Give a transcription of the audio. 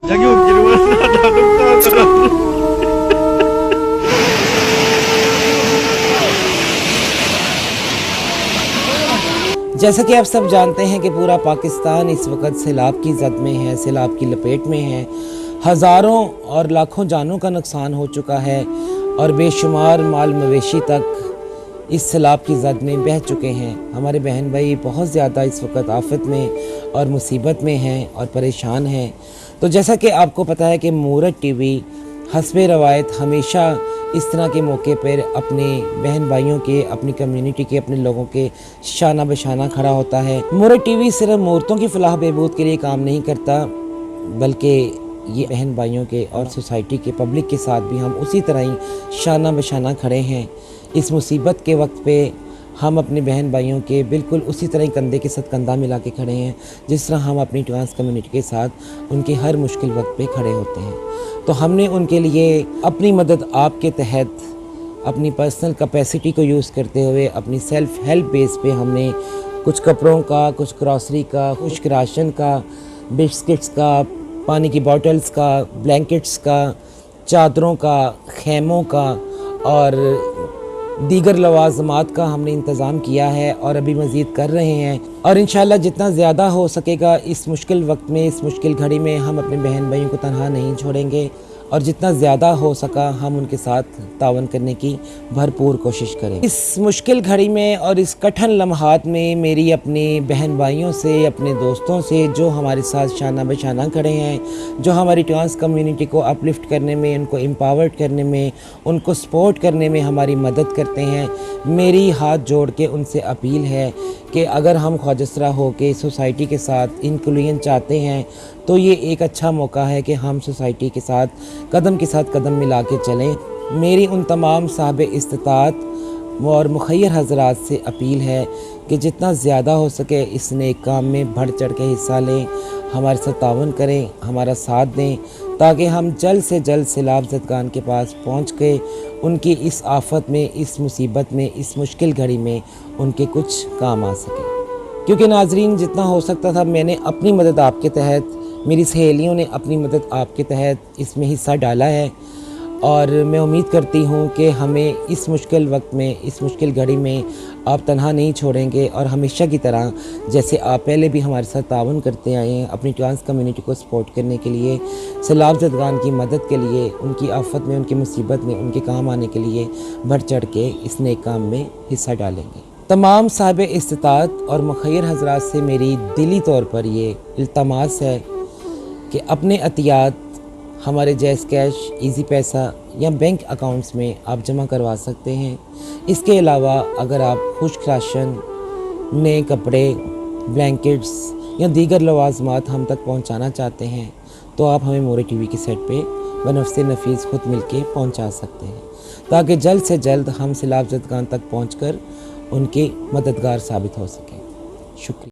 جیسا کہ آپ سب جانتے ہیں کہ پورا پاکستان اس وقت سیلاب کی زد میں ہے، سیلاب کی لپیٹ میں ہے۔ ہزاروں اور لاکھوں جانوں کا نقصان ہو چکا ہے اور بے شمار مال مویشی تک اس سیلاب کی زد میں بہہ چکے ہیں۔ ہمارے بہن بھائی بہت زیادہ اس وقت آفت میں اور مصیبت میں ہیں اور پریشان ہیں۔ تو جیسا کہ آپ کو پتہ ہے کہ مورت ٹی وی حسب روایت ہمیشہ اس طرح کے موقع پر اپنے بہن بھائیوں کے، اپنی کمیونٹی کے، اپنے لوگوں کے شانہ بشانہ کھڑا ہوتا ہے۔ مورت ٹی وی صرف مورتوں کی فلاح بہبود کے لیے کام نہیں کرتا، بلکہ یہ بہن بھائیوں کے اور سوسائٹی کے پبلک کے ساتھ بھی ہم اسی طرح ہی شانہ بشانہ کھڑے ہیں۔ اس مصیبت کے وقت پہ ہم اپنے بہن بھائیوں کے بالکل اسی طرح ہی کندھے کے ساتھ کندھا ملا کے کھڑے ہیں، جس طرح ہم اپنی ٹرانس کمیونٹی کے ساتھ ان کے ہر مشکل وقت پہ کھڑے ہوتے ہیں۔ تو ہم نے ان کے لیے اپنی مدد آپ کے تحت اپنی پرسنل کیپیسٹی کو یوز کرتے ہوئے اپنی سیلف ہیلپ بیس پہ ہم نے کچھ کپڑوں کا، کچھ گروسری کا، خشک راشن کا، بسکٹس کا، پانی کی بوٹلز کا، بلینکٹس کا، چادروں کا، خیموں کا اور دیگر لوازمات کا ہم نے انتظام کیا ہے اور ابھی مزید کر رہے ہیں، اور انشاءاللہ جتنا زیادہ ہو سکے گا اس مشکل وقت میں، اس مشکل گھڑی میں ہم اپنے بہن بھائیوں کو تنہا نہیں چھوڑیں گے اور جتنا زیادہ ہو سکا ہم ان کے ساتھ تعاون کرنے کی بھرپور کوشش کریں۔ اس مشکل گھڑی میں اور اس کٹھن لمحات میں میری اپنے بہن بھائیوں سے، اپنے دوستوں سے جو ہمارے ساتھ شانہ بشانہ کھڑے ہیں، جو ہماری ٹرانس کمیونٹی کو اپلفٹ کرنے میں، ان کو امپاورڈ کرنے میں، ان کو سپورٹ کرنے میں ہماری مدد کرتے ہیں، میری ہاتھ جوڑ کے ان سے اپیل ہے کہ اگر ہم خواجہ ہو کے سوسائٹی کے ساتھ انکلوژن چاہتے ہیں تو یہ ایک اچھا موقع ہے کہ ہم سوسائٹی کے ساتھ قدم کے ساتھ قدم ملا کے چلیں۔ میری ان تمام صاحب استطاعت اور مخیر حضرات سے اپیل ہے کہ جتنا زیادہ ہو سکے اس نیک کام میں بڑھ چڑھ کے حصہ لیں، ہمارے ساتھ تعاون کریں، ہمارا ساتھ دیں، تاکہ ہم جلد سے جلد سیلاب زدگان کے پاس پہنچ کے ان کی اس آفت میں، اس مصیبت میں، اس مشکل گھڑی میں ان کے کچھ کام آ سکے۔ کیونکہ ناظرین جتنا ہو سکتا تھا میں نے اپنی مدد آپ کے تحت، میری سہیلیوں نے اپنی مدد آپ کے تحت اس میں حصہ ڈالا ہے، اور میں امید کرتی ہوں کہ ہمیں اس مشکل وقت میں، اس مشکل گھڑی میں آپ تنہا نہیں چھوڑیں گے، اور ہمیشہ کی طرح جیسے آپ پہلے بھی ہمارے ساتھ تعاون کرتے آئے ہیں اپنی ٹرانس کمیونٹی کو سپورٹ کرنے کے لیے، سیلاب زدگان کی مدد کے لیے، ان کی آفت میں، ان کی مصیبت میں، ان کے کام آنے کے لیے بڑھ چڑھ کے اس نیک کام میں حصہ ڈالیں گے۔ تمام صاحب استطاعت اور مخیر حضرات سے میری دلی طور پر یہ التماس ہے کہ اپنے عطیات ہمارے جیز کیش، ایزی پیسہ یا بینک اکاؤنٹس میں آپ جمع کروا سکتے ہیں۔ اس کے علاوہ اگر آپ خشک راشن، نئے کپڑے، بلینکٹس یا دیگر لوازمات ہم تک پہنچانا چاہتے ہیں تو آپ ہمیں مورت ٹی وی کی سائٹ پہ بنفس نفیس خود مل کے پہنچا سکتے ہیں، تاکہ جلد سے جلد ہم سیلاب زدگان تک پہنچ کر ان کے مددگار ثابت ہو سکیں۔ شکریہ۔